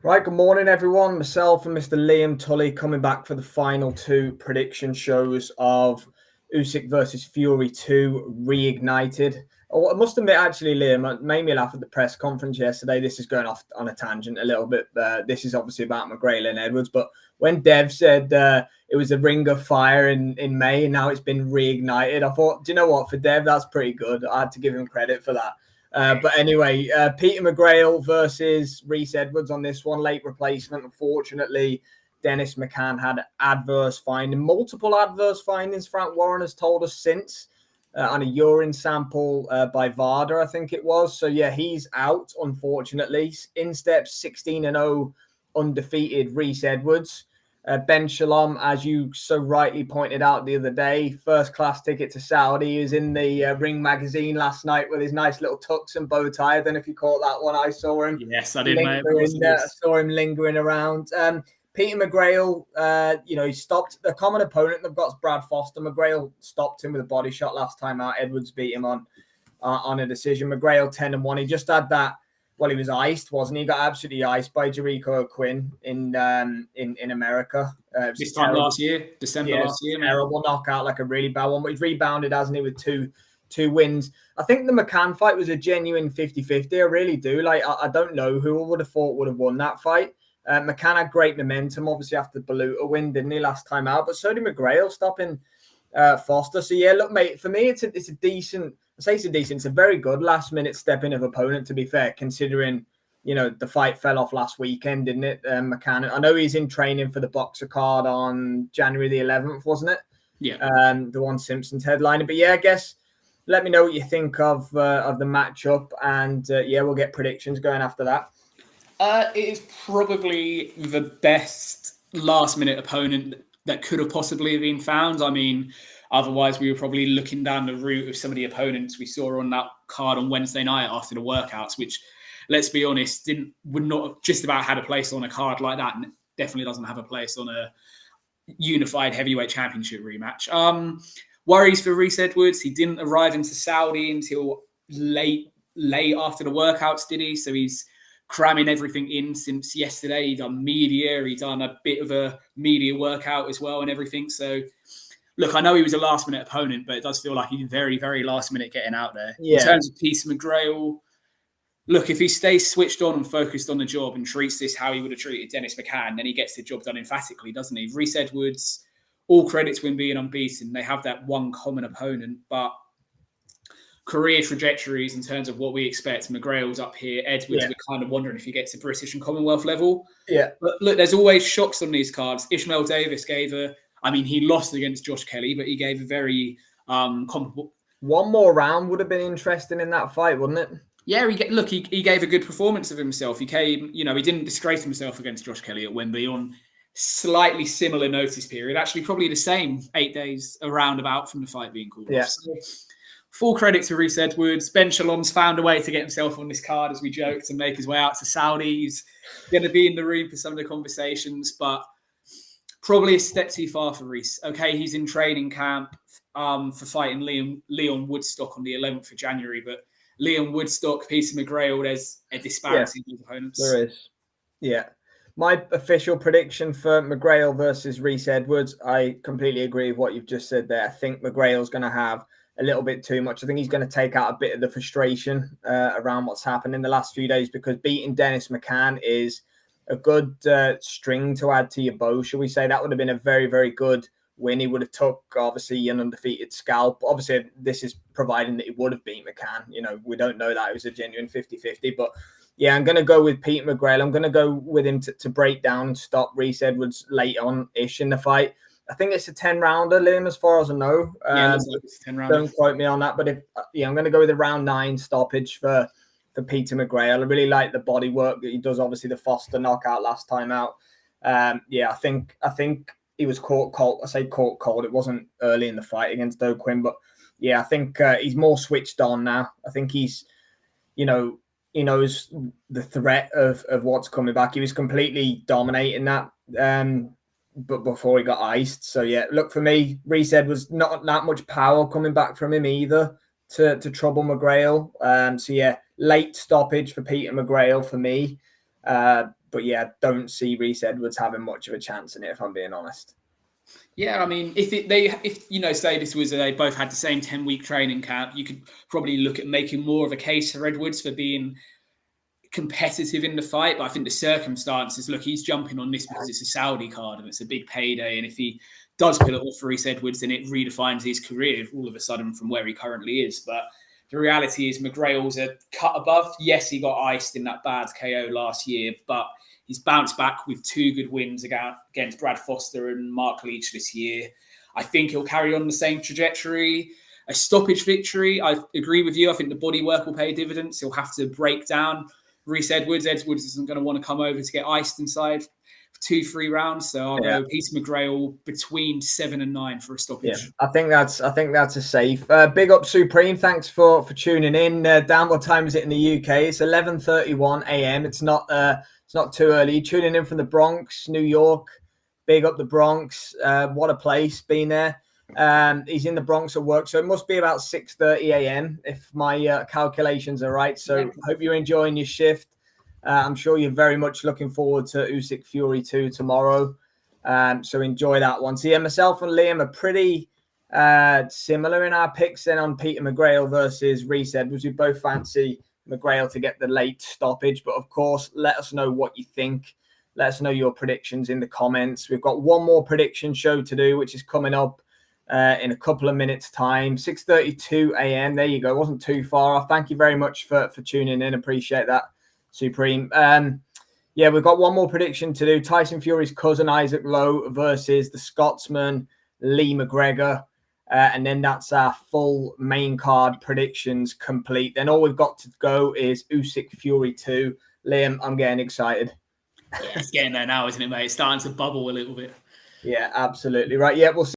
Right, good morning, everyone. Myself and Mr. Liam Tully coming back for the final two prediction shows of Usyk versus Fury 2 Reignited. Oh, I must admit, actually, Liam, it made me laugh at the press conference yesterday. This is going off on a tangent a little bit. This is obviously about McGrail and Edwards, but when Dev said it was a ring of fire in May and now it's been reignited, I thought, do you know what? For Dev, that's pretty good. I had to give him credit for that. But anyway, Peter McGrail versus Rhys Edwards on this one. Late replacement. Unfortunately, Dennis McCann had multiple adverse findings. Frank Warren has told us since on a urine sample by VADA, I think it was. So yeah, he's out, unfortunately. In steps 16-0 undefeated Rhys Edwards. Ben Shalom, as you so rightly pointed out the other day, first class ticket to Saudi. He was in the Ring magazine last night with his nice little tux and bow tie. I don't know if you caught that one. I saw him. Yes, I did, mate. I saw him lingering around. Peter McGrail, he stopped the common opponent they've got is Brad Foster. McGrail stopped him with a body shot last time out. Edwards beat him on a decision. McGrail 10-1. He just had that. Well, he was iced, wasn't he? Got absolutely iced by Jericho O'Quinn in America. This time last year, December last year. Terrible knockout, like a really bad one. But he's rebounded, hasn't he, with two wins. I think the McCann fight was a genuine 50-50. I really do. I don't know who I would have thought would have won that fight. McCann had great momentum, obviously, after the Baluta win, didn't he, last time out? But so did McGrail, stopping Foster. So, yeah, look, mate, for me, it's a decent... it's a very good last-minute step-in of opponent, to be fair, considering, the fight fell off last weekend, didn't it? McCann. I know he's in training for the Boxer card on January the 11th, wasn't it? Yeah. The one Simpsons headliner. But, yeah, I guess let me know what you think of the matchup, and, we'll get predictions going after that. It is probably the best last-minute opponent that could have possibly been found. I mean... Otherwise, we were probably looking down the route of some of the opponents we saw on that card on Wednesday night after the workouts, which, let's be honest, would not have just about had a place on a card like that, and definitely doesn't have a place on a unified heavyweight championship rematch. Worries for Rhys Edwards. He didn't arrive into Saudi until late after the workouts, did he? So he's cramming everything in since yesterday. He done media. He done a bit of a media workout as well and everything. So. Look, I know he was a last-minute opponent, but it does feel like he's very, very last-minute getting out there. Yeah. In terms of Peter McGrail, look, if he stays switched on and focused on the job and treats this how he would have treated Dennis McCann, then he gets the job done emphatically, doesn't he? Rhys Edwards, all credit to him being unbeaten. They have that one common opponent, but career trajectories in terms of what we expect, McGrail's up here. Edwards, we're kind of wondering if he gets to British and Commonwealth level. Yeah. But look, there's always shocks on these cards. Ishmael Davis he lost against Josh Kelly, but he gave a very comparable... One more round would have been interesting in that fight, wouldn't it? Yeah, he gave a good performance of himself. He came, he didn't disgrace himself against Josh Kelly at Wembley on slightly similar notice period. Actually, probably the same 8 days around about from the fight being called off. So, full credit to Rhys Edwards. Ben Shalom's found a way to get himself on this card, as we joked, and make his way out to Saudi. He's going to be in the room for some of the conversations, but... Probably a step too far for Rhys. Okay, he's in training camp for fighting Leon Woodstock on the 11th of January, but Leon Woodstock, Peter McGrail, there's a disparity in these opponents. There is. Yeah. My official prediction for McGrail versus Rhys Edwards, I completely agree with what you've just said there. I think McGrail's going to have a little bit too much. I think he's going to take out a bit of the frustration around what's happened in the last few days, because beating Dennis McCann is a good string to add to your bow, shall we say. That would have been a very, very good win. He would have took, obviously, an undefeated scalp. Obviously, this is providing that he would have beat McCann. We don't know that. It was a genuine 50-50. But, yeah, I'm going to go with Peter McGrail. I'm going to go with him to break down and stop Rhys Edwards late on-ish in the fight. I think it's a 10-rounder, Liam, as far as I know. It's a 10-rounder. Don't quote me on that. But, I'm going to go with a round 9 stoppage for Peter McGrail. I really like the body work that he does. Obviously, the Foster knockout last time out. I think he was caught cold. I say caught cold. It wasn't early in the fight against O'Quinn, but yeah, I think he's more switched on now. I think he's, he knows the threat of what's coming back. He was completely dominating that, but before he got iced. So yeah, look, for me, Rhys Edwards, not that much power coming back from him either to trouble McGrail. So yeah, late stoppage for Peter McGrail for me. But yeah, don't see Rhys Edwards having much of a chance in it, if I'm being honest. Yeah, I mean, if say this was they both had the same 10-week training camp, you could probably look at making more of a case for Edwards for being competitive in the fight. But I think the circumstances, look, he's jumping on this because it's a Saudi card and it's a big payday. And if he does pull it off for Rhys Edwards, then it redefines his career all of a sudden from where he currently is. But the reality is McGrail's a cut above. Yes, he got iced in that bad KO last year, but he's bounced back with 2 good wins against Brad Foster and Mark Leach this year. I think he'll carry on the same trajectory. A stoppage victory, I agree with you. I think the bodywork will pay dividends. He'll have to break down Rhys Edwards. Edwards isn't going to want to come over to get iced inside for 2-3 rounds. So I'll go Peter McGrail between 7 and 9 for a stoppage. Yeah, I think that's a safe. Big up Supreme. Thanks for tuning in. Dan, what time is it in the UK? It's 11:31 a.m. It's not too early. Tuning in from the Bronx, New York. Big up the Bronx. What a place. Been there. He's in the Bronx at work, so it must be about 6:30 a.m. if my calculations are right. So hope you're enjoying your shift. I'm sure you're very much looking forward to Usyk Fury 2 tomorrow. So enjoy that one. So yeah, myself and Liam are pretty similar in our picks then on Peter McGrail versus Rhys Edwards. We both fancy McGrail to get the late stoppage, but of course, let us know what you think. Let us know your predictions in the comments. We've got one more prediction show to do, which is coming up in a couple of minutes' time, 6:32 a.m. There you go. Wasn't too far off. Thank you very much for tuning in. Appreciate that, Supreme. Yeah, we've got one more prediction to do. Tyson Fury's cousin, Isaac Lowe, versus the Scotsman, Lee McGregor. And then that's our full main card predictions complete. Then all we've got to go is Usyk Fury 2. Liam, I'm getting excited. Yeah, it's getting there now, isn't it, mate? It's starting to bubble a little bit. Yeah, absolutely. Right. Yeah, we'll see.